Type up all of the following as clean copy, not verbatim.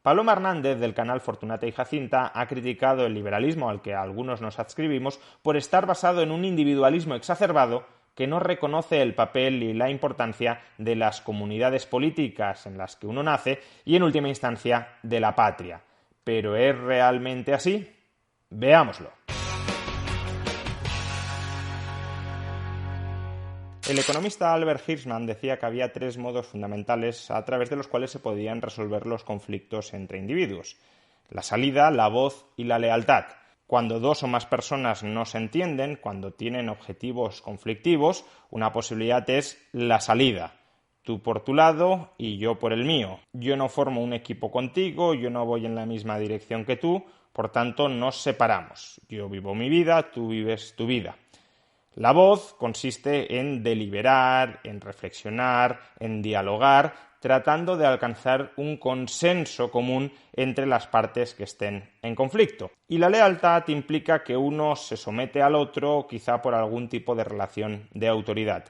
Paloma Hernández, del canal Fortunata y Jacinta, ha criticado el liberalismo al que algunos nos adscribimos por estar basado en un individualismo exacerbado que no reconoce el papel y la importancia de las comunidades políticas en las que uno nace y, en última instancia, de la patria. ¿Pero es realmente así? Veámoslo. El economista Albert Hirschman decía que había 3 modos fundamentales a través de los cuales se podían resolver los conflictos entre individuos: la salida, la voz y la lealtad. Cuando 2 o más personas no se entienden, cuando tienen objetivos conflictivos, una posibilidad es la salida. Tú por tu lado y yo por el mío. Yo no formo un equipo contigo, yo no voy en la misma dirección que tú, por tanto nos separamos. Yo vivo mi vida, tú vives tu vida. La voz consiste en deliberar, en reflexionar, en dialogar, tratando de alcanzar un consenso común entre las partes que estén en conflicto. Y la lealtad implica que uno se somete al otro, quizá por algún tipo de relación de autoridad.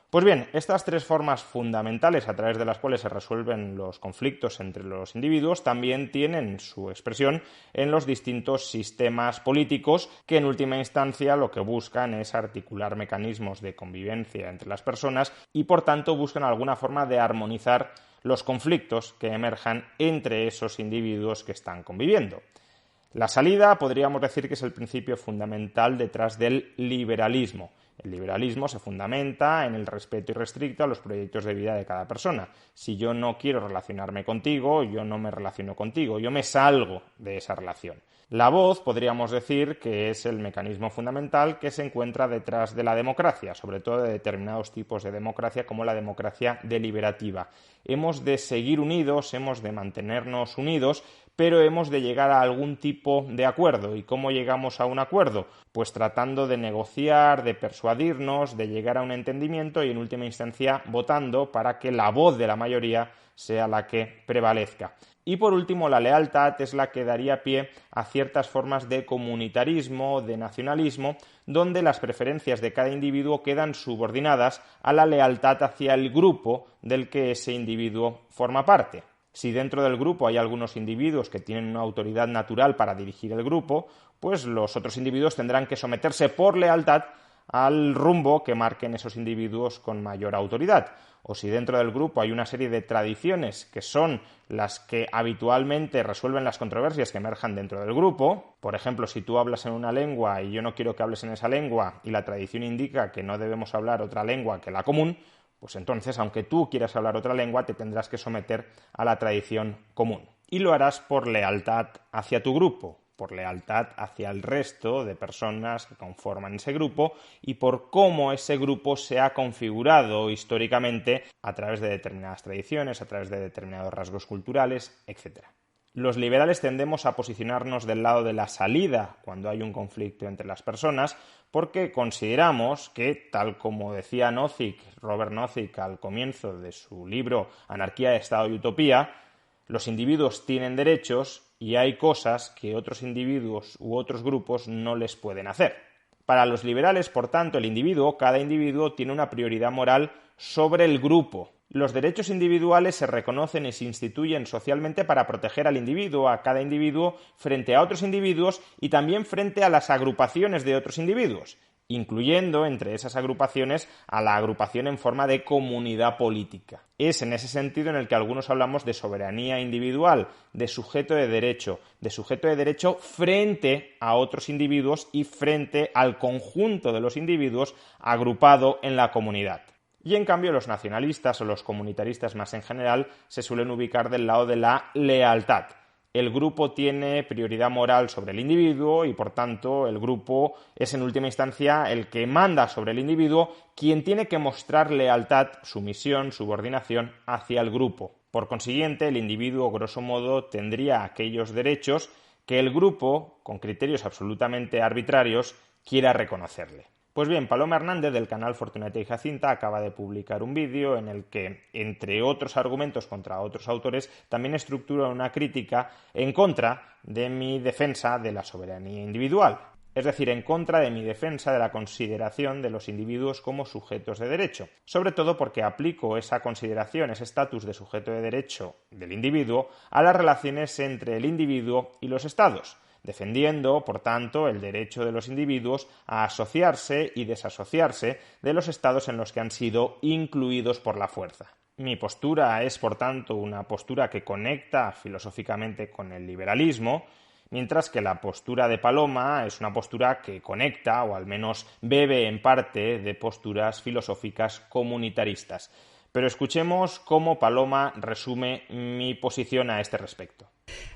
Pues bien, estas 3 formas fundamentales a través de las cuales se resuelven los conflictos entre los individuos también tienen su expresión en los distintos sistemas políticos que en última instancia lo que buscan es articular mecanismos de convivencia entre las personas y por tanto buscan alguna forma de armonizar los conflictos que emerjan entre esos individuos que están conviviendo. La salida podríamos decir que es el principio fundamental detrás del liberalismo. El liberalismo se fundamenta en el respeto irrestricto a los proyectos de vida de cada persona. Si yo no quiero relacionarme contigo, yo no me relaciono contigo, yo me salgo de esa relación. La voz podríamos decir que es el mecanismo fundamental que se encuentra detrás de la democracia, sobre todo de determinados tipos de democracia como la democracia deliberativa. Hemos de seguir unidos, hemos de mantenernos unidos, pero hemos de llegar a algún tipo de acuerdo. ¿Y cómo llegamos a un acuerdo? Pues tratando de negociar, de persuadirnos, de llegar a un entendimiento y en última instancia votando para que la voz de la mayoría sea la que prevalezca. Y por último, la lealtad es la que daría pie a ciertas formas de comunitarismo, de nacionalismo, donde las preferencias de cada individuo quedan subordinadas a la lealtad hacia el grupo del que ese individuo forma parte. Si dentro del grupo hay algunos individuos que tienen una autoridad natural para dirigir el grupo, pues los otros individuos tendrán que someterse por lealtad al rumbo que marquen esos individuos con mayor autoridad. O si dentro del grupo hay una serie de tradiciones que son las que habitualmente resuelven las controversias que emerjan dentro del grupo, por ejemplo, si tú hablas en una lengua y yo no quiero que hables en esa lengua y la tradición indica que no debemos hablar otra lengua que la común, pues entonces, aunque tú quieras hablar otra lengua, te tendrás que someter a la tradición común. Y lo harás por lealtad hacia tu grupo, por lealtad hacia el resto de personas que conforman ese grupo y por cómo ese grupo se ha configurado históricamente a través de determinadas tradiciones, a través de determinados rasgos culturales, etc. Los liberales tendemos a posicionarnos del lado de la salida cuando hay un conflicto entre las personas porque consideramos que, tal como decía Robert Nozick al comienzo de su libro Anarquía, Estado y Utopía, los individuos tienen derechos y hay cosas que otros individuos u otros grupos no les pueden hacer. Para los liberales, por tanto, cada individuo tiene una prioridad moral sobre el grupo. Los derechos individuales se reconocen y se instituyen socialmente para proteger al individuo, a cada individuo, frente a otros individuos y también frente a las agrupaciones de otros individuos, incluyendo entre esas agrupaciones a la agrupación en forma de comunidad política. Es en ese sentido en el que algunos hablamos de soberanía individual, de sujeto de derecho frente a otros individuos y frente al conjunto de los individuos agrupado en la comunidad. Y en cambio los nacionalistas o los comunitaristas más en general se suelen ubicar del lado de la lealtad. El grupo tiene prioridad moral sobre el individuo y por tanto el grupo es en última instancia el que manda sobre el individuo, quien tiene que mostrar lealtad, sumisión, subordinación hacia el grupo. Por consiguiente, el individuo grosso modo tendría aquellos derechos que el grupo, con criterios absolutamente arbitrarios, quiera reconocerle. Pues bien, Paloma Hernández, del canal Fortunata y Jacinta, acaba de publicar un vídeo en el que, entre otros argumentos contra otros autores, también estructura una crítica en contra de mi defensa de la soberanía individual. es decir, en contra de mi defensa de la consideración de los individuos como sujetos de derecho, sobre todo porque aplico esa consideración, ese estatus de sujeto de derecho del individuo a las relaciones entre el individuo y los estados, defendiendo, por tanto, el derecho de los individuos a asociarse y desasociarse de los estados en los que han sido incluidos por la fuerza. Mi postura es, por tanto, una postura que conecta filosóficamente con el liberalismo, mientras que la postura de Paloma es una postura que conecta, o al menos bebe en parte, de posturas filosóficas comunitaristas. Pero escuchemos cómo Paloma resume mi posición a este respecto.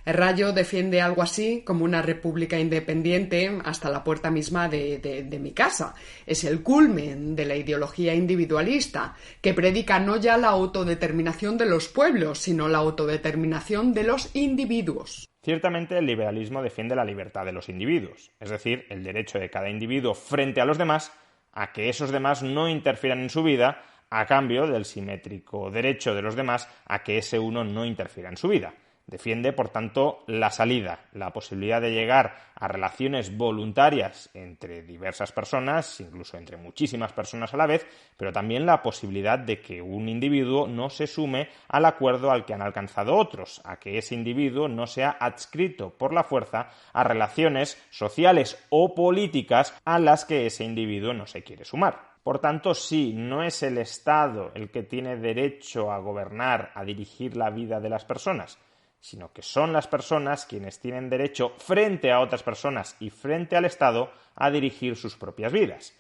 Rayo defiende algo así como una república independiente hasta la puerta misma de mi casa. Es el culmen de la ideología individualista, que predica no ya la autodeterminación de los pueblos, sino la autodeterminación de los individuos. Ciertamente el liberalismo defiende la libertad de los individuos, es decir, el derecho de cada individuo frente a los demás a que esos demás no interfieran en su vida, a cambio del simétrico derecho de los demás a que ese uno no interfiera en su vida. Defiende, por tanto, la salida, la posibilidad de llegar a relaciones voluntarias entre diversas personas, incluso entre muchísimas personas a la vez, pero también la posibilidad de que un individuo no se sume al acuerdo al que han alcanzado otros, a que ese individuo no sea adscrito por la fuerza a relaciones sociales o políticas a las que ese individuo no se quiere sumar. Por tanto, sí, no es el Estado el que tiene derecho a gobernar, a dirigir la vida de las personas, sino que son las personas quienes tienen derecho frente a otras personas y frente al Estado a dirigir sus propias vidas.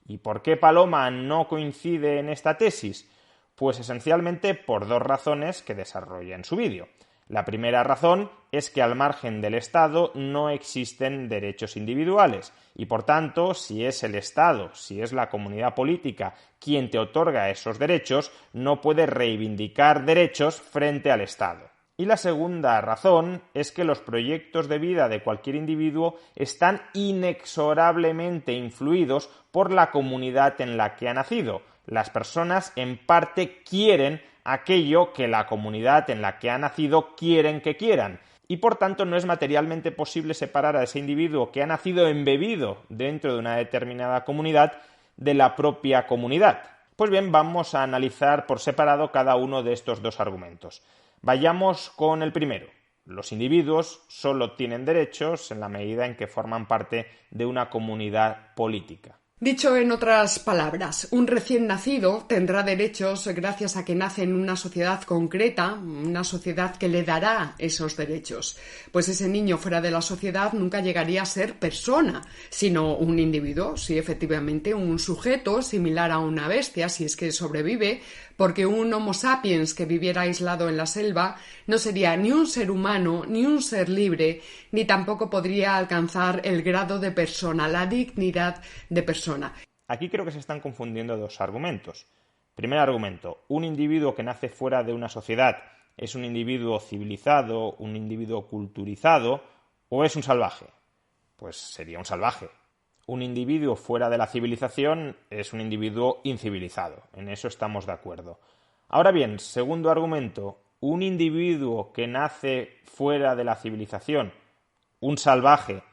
¿Y por qué Paloma no coincide en esta tesis? Pues esencialmente por dos razones que desarrolla en su vídeo. La primera razón es que al margen del Estado no existen derechos individuales y, por tanto, si es el Estado, si es la comunidad política quien te otorga esos derechos, no puedes reivindicar derechos frente al Estado. Y la segunda razón es que los proyectos de vida de cualquier individuo están inexorablemente influidos por la comunidad en la que ha nacido. Las personas, en parte, quieren aquello que la comunidad en la que ha nacido quieren que quieran. Y por tanto no es materialmente posible separar a ese individuo que ha nacido embebido dentro de una determinada comunidad de la propia comunidad. Pues bien, vamos a analizar por separado cada uno de estos dos argumentos. Vayamos con el primero. Los individuos solo tienen derechos en la medida en que forman parte de una comunidad política. Dicho en otras palabras, un recién nacido tendrá derechos gracias a que nace en una sociedad concreta, una sociedad que le dará esos derechos. Pues ese niño fuera de la sociedad nunca llegaría a ser persona, sino un individuo, sí, efectivamente, un sujeto similar a una bestia, si es que sobrevive, porque un Homo sapiens que viviera aislado en la selva no sería ni un ser humano, ni un ser libre, ni tampoco podría alcanzar el grado de persona, la dignidad de persona. Aquí creo que se están confundiendo dos argumentos. Primer argumento, un individuo que nace fuera de una sociedad es un individuo civilizado, un individuo culturizado o es un salvaje. Pues sería un salvaje. Un individuo fuera de la civilización es un individuo incivilizado. En eso estamos de acuerdo. Ahora bien, segundo argumento, un individuo que nace fuera de la civilización, un salvaje,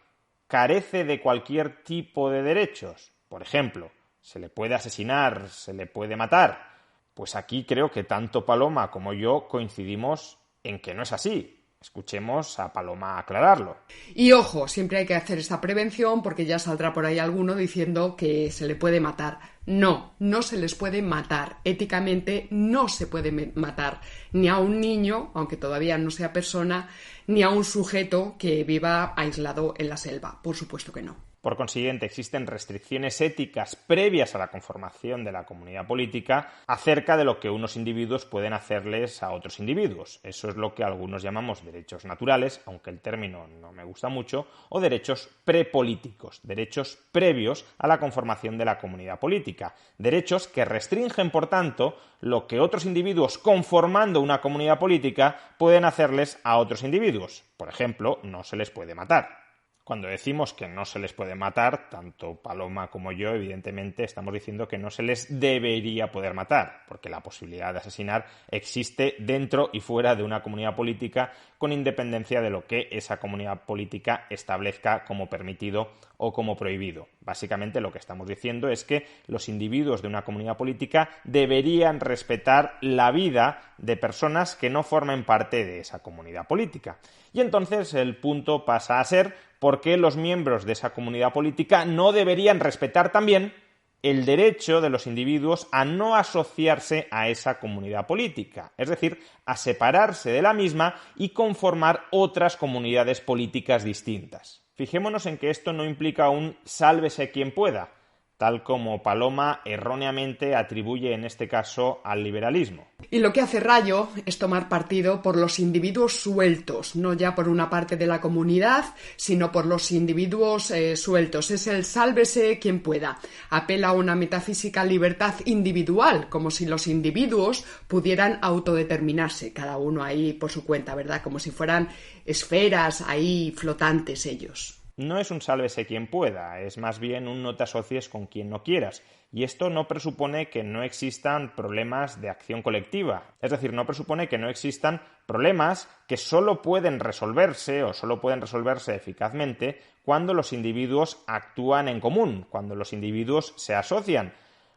carece de cualquier tipo de derechos. Por ejemplo, se le puede asesinar, se le puede matar. Pues aquí creo que tanto Paloma como yo coincidimos en que no es así. Escuchemos a Paloma aclararlo. Y ojo, siempre hay que hacer esta prevención porque ya saldrá por ahí alguno diciendo que se le puede matar. No, no se les puede matar. Éticamente no se puede matar ni a un niño, aunque todavía no sea persona, ni a un sujeto que viva aislado en la selva. Por supuesto que no. Por consiguiente, existen restricciones éticas previas a la conformación de la comunidad política acerca de lo que unos individuos pueden hacerles a otros individuos. Eso es lo que algunos llamamos derechos naturales, aunque el término no me gusta mucho, o derechos prepolíticos, derechos previos a la conformación de la comunidad política. Derechos que restringen, por tanto, lo que otros individuos, conformando una comunidad política, pueden hacerles a otros individuos. Por ejemplo, no se les puede matar. Cuando decimos que no se les puede matar, tanto Paloma como yo, evidentemente, estamos diciendo que no se les debería poder matar, porque la posibilidad de asesinar existe dentro y fuera de una comunidad política con independencia de lo que esa comunidad política establezca como permitido o como prohibido. Básicamente lo que estamos diciendo es que los individuos de una comunidad política deberían respetar la vida de personas que no formen parte de esa comunidad política. Y entonces el punto pasa a ser por qué los miembros de esa comunidad política no deberían respetar también el derecho de los individuos a no asociarse a esa comunidad política, es decir, a separarse de la misma y conformar otras comunidades políticas distintas. Fijémonos en que esto no implica un sálvese quien pueda, tal como Paloma erróneamente atribuye en este caso al liberalismo. Y lo que hace Rayo es tomar partido por los individuos sueltos, no ya por una parte de la comunidad, sino por los individuos sueltos. Es el sálvese quien pueda. Apela a una metafísica libertad individual, como si los individuos pudieran autodeterminarse, cada uno ahí por su cuenta, ¿verdad? Como si fueran esferas ahí flotantes ellos. No es un sálvese quien pueda, es más bien un no te asocies con quien no quieras. Y esto no presupone que no existan problemas de acción colectiva. Es decir, no presupone que no existan problemas que solo pueden resolverse o solo pueden resolverse eficazmente cuando los individuos actúan en común, cuando los individuos se asocian.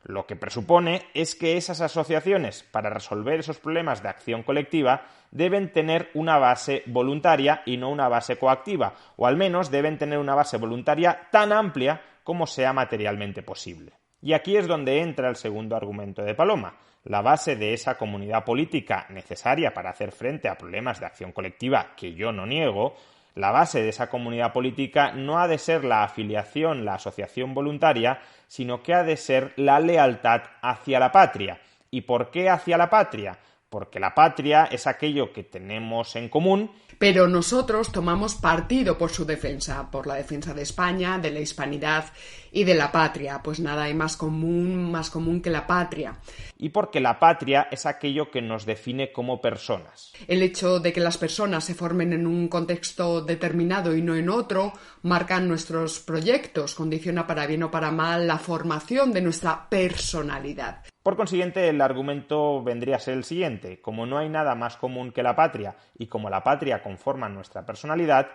Lo que presupone es que esas asociaciones, para resolver esos problemas de acción colectiva, deben tener una base voluntaria y no una base coactiva, o al menos deben tener una base voluntaria tan amplia como sea materialmente posible. Y aquí es donde entra el segundo argumento de Paloma. La base de esa comunidad política necesaria para hacer frente a problemas de acción colectiva, que yo no niego, la base de esa comunidad política no ha de ser la afiliación, la asociación voluntaria, sino que ha de ser la lealtad hacia la patria. ¿Y por qué hacia la patria? Porque la patria es aquello que tenemos en común. Pero nosotros tomamos partido por su defensa, por la defensa de España, de la hispanidad y de la patria. Pues nada hay más común que la patria. Y porque la patria es aquello que nos define como personas. El hecho de que las personas se formen en un contexto determinado y no en otro, marcan nuestros proyectos, condiciona para bien o para mal la formación de nuestra personalidad. Por consiguiente, el argumento vendría a ser el siguiente. Como no hay nada más común que la patria y como la patria conforma nuestra personalidad,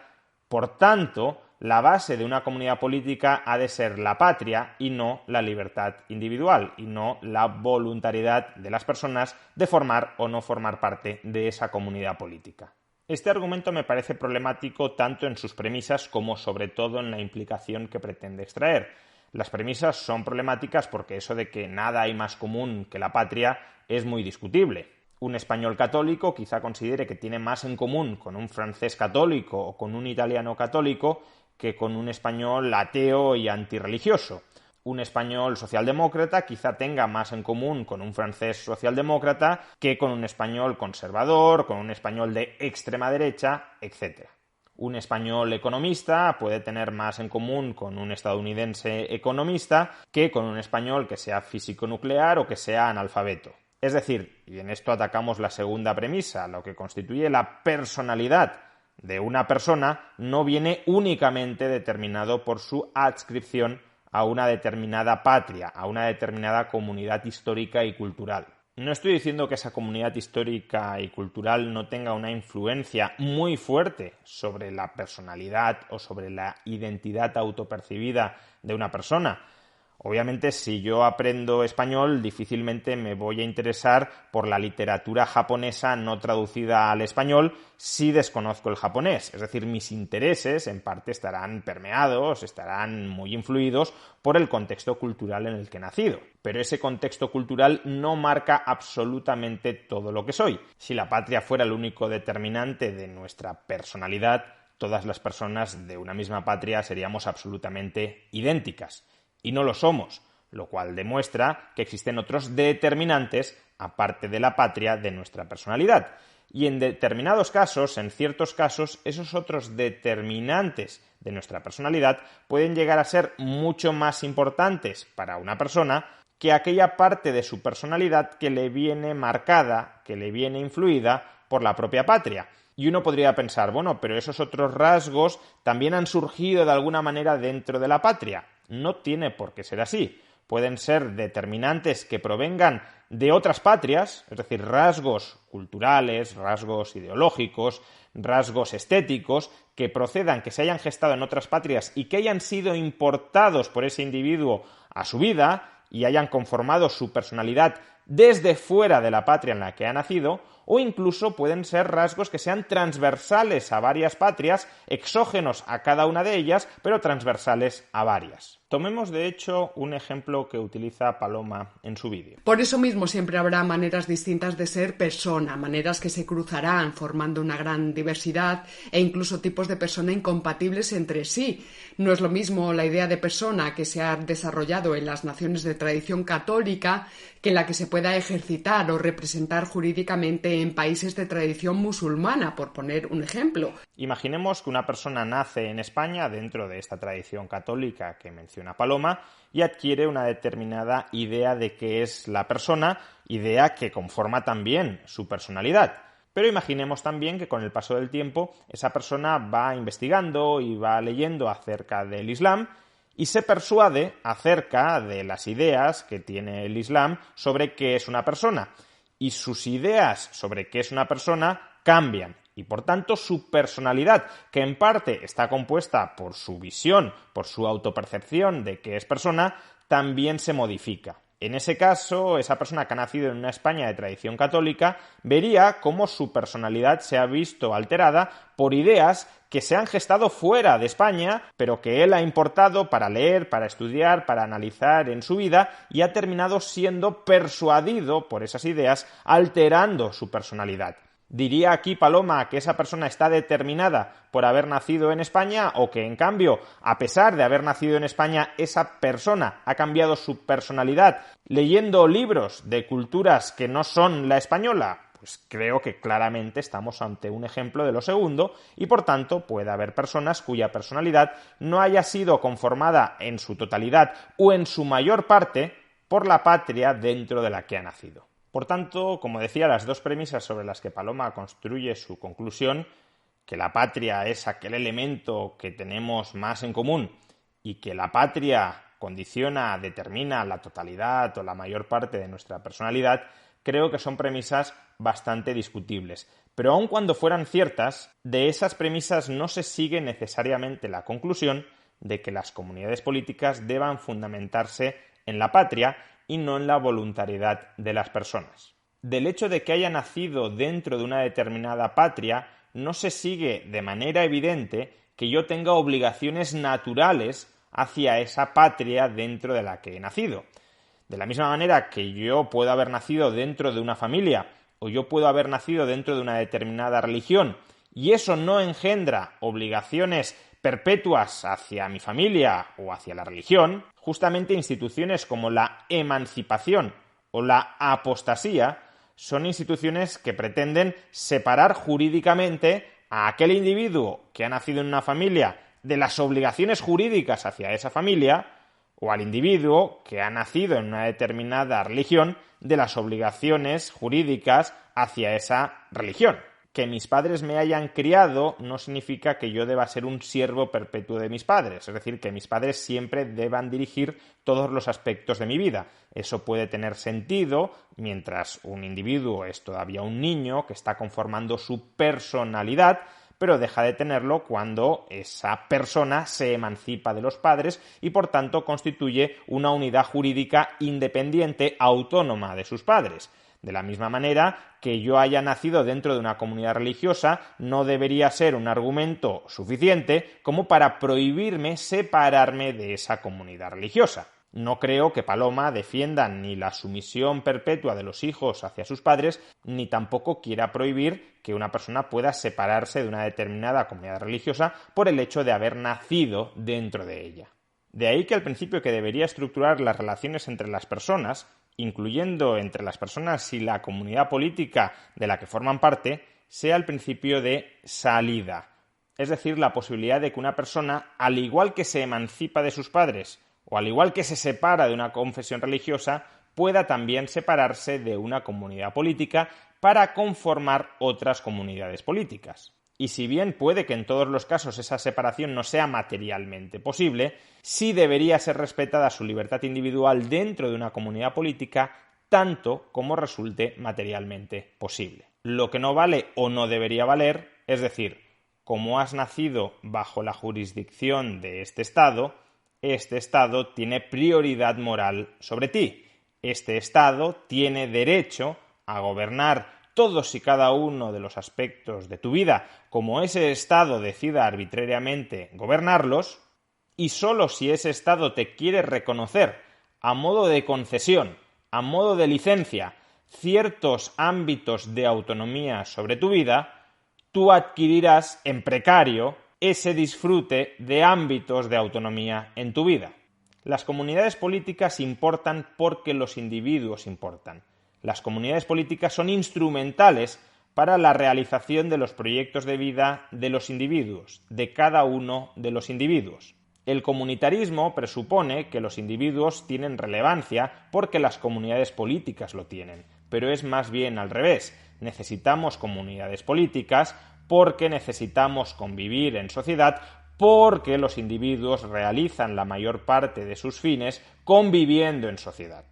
por tanto, la base de una comunidad política ha de ser la patria y no la libertad individual y no la voluntariedad de las personas de formar o no formar parte de esa comunidad política. Este argumento me parece problemático tanto en sus premisas como sobre todo en la implicación que pretende extraer. Las premisas son problemáticas porque eso de que nada hay más común que la patria es muy discutible. Un español católico quizá considere que tiene más en común con un francés católico o con un italiano católico que con un español ateo y antirreligioso. Un español socialdemócrata quizá tenga más en común con un francés socialdemócrata que con un español conservador, con un español de extrema derecha, etc. Un español economista puede tener más en común con un estadounidense economista que con un español que sea físico nuclear o que sea analfabeto. Es decir, y en esto atacamos la segunda premisa, lo que constituye la personalidad de una persona no viene únicamente determinado por su adscripción a una determinada patria, a una determinada comunidad histórica y cultural. No estoy diciendo que esa comunidad histórica y cultural no tenga una influencia muy fuerte sobre la personalidad o sobre la identidad autopercibida de una persona. Obviamente, si yo aprendo español, difícilmente me voy a interesar por la literatura japonesa no traducida al español si desconozco el japonés. Es decir, mis intereses en parte estarán permeados, estarán muy influidos por el contexto cultural en el que he nacido. Pero ese contexto cultural no marca absolutamente todo lo que soy. Si la patria fuera el único determinante de nuestra personalidad, todas las personas de una misma patria seríamos absolutamente idénticas. Y no lo somos, lo cual demuestra que existen otros determinantes, aparte de la patria, de nuestra personalidad. Y en determinados casos, en ciertos casos, esos otros determinantes de nuestra personalidad pueden llegar a ser mucho más importantes para una persona que aquella parte de su personalidad que le viene marcada, que le viene influida por la propia patria. Y uno podría pensar, bueno, pero esos otros rasgos también han surgido de alguna manera dentro de la patria. No tiene por qué ser así, pueden ser determinantes que provengan de otras patrias, es decir, rasgos culturales, rasgos ideológicos, rasgos estéticos, que procedan, que se hayan gestado en otras patrias y que hayan sido importados por ese individuo a su vida y hayan conformado su personalidad desde fuera de la patria en la que ha nacido, o incluso pueden ser rasgos que sean transversales a varias patrias, exógenos a cada una de ellas, pero transversales a varias. Tomemos, de hecho, un ejemplo que utiliza Paloma en su vídeo. Por eso mismo siempre habrá maneras distintas de ser persona, maneras que se cruzarán formando una gran diversidad e incluso tipos de persona incompatibles entre sí. No es lo mismo la idea de persona que se ha desarrollado en las naciones de tradición católica que la que se pueda ejercitar o representar jurídicamente en países de tradición musulmana, por poner un ejemplo. Imaginemos que una persona nace en España dentro de esta tradición católica que menciona Paloma y adquiere una determinada idea de qué es la persona, idea que conforma también su personalidad. Pero imaginemos también que con el paso del tiempo esa persona va investigando y va leyendo acerca del Islam y se persuade acerca de las ideas que tiene el Islam sobre qué es una persona. Y sus ideas sobre qué es una persona cambian. Y por tanto su personalidad, que en parte está compuesta por su visión, por su autopercepción de qué es persona, también se modifica. En ese caso, esa persona que ha nacido en una España de tradición católica vería cómo su personalidad se ha visto alterada por ideas que se han gestado fuera de España, pero que él ha importado para leer, para estudiar, para analizar en su vida y ha terminado siendo persuadido por esas ideas, alterando su personalidad. ¿Diría aquí Paloma que esa persona está determinada por haber nacido en España o que, en cambio, a pesar de haber nacido en España, esa persona ha cambiado su personalidad leyendo libros de culturas que no son la española? Pues creo que claramente estamos ante un ejemplo de lo segundo y, por tanto, puede haber personas cuya personalidad no haya sido conformada en su totalidad o en su mayor parte por la patria dentro de la que ha nacido. Por tanto, como decía, las dos premisas sobre las que Paloma construye su conclusión, que la patria es aquel elemento que tenemos más en común y que la patria condiciona, determina la totalidad o la mayor parte de nuestra personalidad, creo que son premisas bastante discutibles. Pero aun cuando fueran ciertas, de esas premisas no se sigue necesariamente la conclusión de que las comunidades políticas deban fundamentarse en la patria y no en la voluntariedad de las personas. Del hecho de que haya nacido dentro de una determinada patria, no se sigue de manera evidente que yo tenga obligaciones naturales hacia esa patria dentro de la que he nacido. De la misma manera que yo puedo haber nacido dentro de una familia o yo puedo haber nacido dentro de una determinada religión y eso no engendra obligaciones perpetuas hacia mi familia o hacia la religión, justamente instituciones como la emancipación o la apostasía son instituciones que pretenden separar jurídicamente a aquel individuo que ha nacido en una familia de las obligaciones jurídicas hacia esa familia o al individuo que ha nacido en una determinada religión de las obligaciones jurídicas hacia esa religión. Que mis padres me hayan criado no significa que yo deba ser un siervo perpetuo de mis padres, es decir, que mis padres siempre deban dirigir todos los aspectos de mi vida. Eso puede tener sentido mientras un individuo es todavía un niño que está conformando su personalidad, pero deja de tenerlo cuando esa persona se emancipa de los padres y por tanto constituye una unidad jurídica independiente, autónoma de sus padres. De la misma manera que yo haya nacido dentro de una comunidad religiosa no debería ser un argumento suficiente como para prohibirme separarme de esa comunidad religiosa. No creo que Paloma defienda ni la sumisión perpetua de los hijos hacia sus padres, ni tampoco quiera prohibir que una persona pueda separarse de una determinada comunidad religiosa por el hecho de haber nacido dentro de ella. De ahí que el principio que debería estructurar las relaciones entre las personas, incluyendo entre las personas y la comunidad política de la que forman parte, sea el principio de salida. Es decir, la posibilidad de que una persona, al igual que se emancipa de sus padres, o al igual que se separa de una confesión religiosa, pueda también separarse de una comunidad política para conformar otras comunidades políticas. y si bien puede que en todos los casos esa separación no sea materialmente posible, sí debería ser respetada su libertad individual dentro de una comunidad política tanto como resulte materialmente posible. Lo que no vale o no debería valer, es decir, como has nacido bajo la jurisdicción de este Estado tiene prioridad moral sobre ti. Este Estado tiene derecho a gobernar todos y cada uno de los aspectos de tu vida como ese Estado decida arbitrariamente gobernarlos, y sólo si ese Estado te quiere reconocer a modo de concesión, a modo de licencia, ciertos ámbitos de autonomía sobre tu vida, tú adquirirás en precario ese disfrute de ámbitos de autonomía en tu vida. Las comunidades políticas importan porque los individuos importan. Las comunidades políticas son instrumentales para la realización de los proyectos de vida de los individuos, de cada uno de los individuos. El comunitarismo presupone que los individuos tienen relevancia porque las comunidades políticas lo tienen, pero es más bien al revés. Necesitamos comunidades políticas porque necesitamos convivir en sociedad, porque los individuos realizan la mayor parte de sus fines conviviendo en sociedad.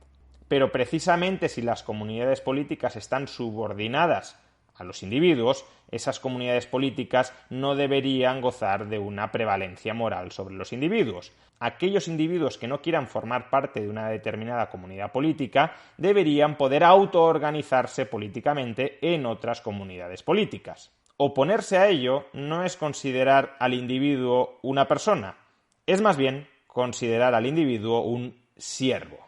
Pero precisamente si las comunidades políticas están subordinadas a los individuos, esas comunidades políticas no deberían gozar de una prevalencia moral sobre los individuos. Aquellos individuos que no quieran formar parte de una determinada comunidad política deberían poder autoorganizarse políticamente en otras comunidades políticas. Oponerse a ello no es considerar al individuo una persona, es más bien considerar al individuo un siervo.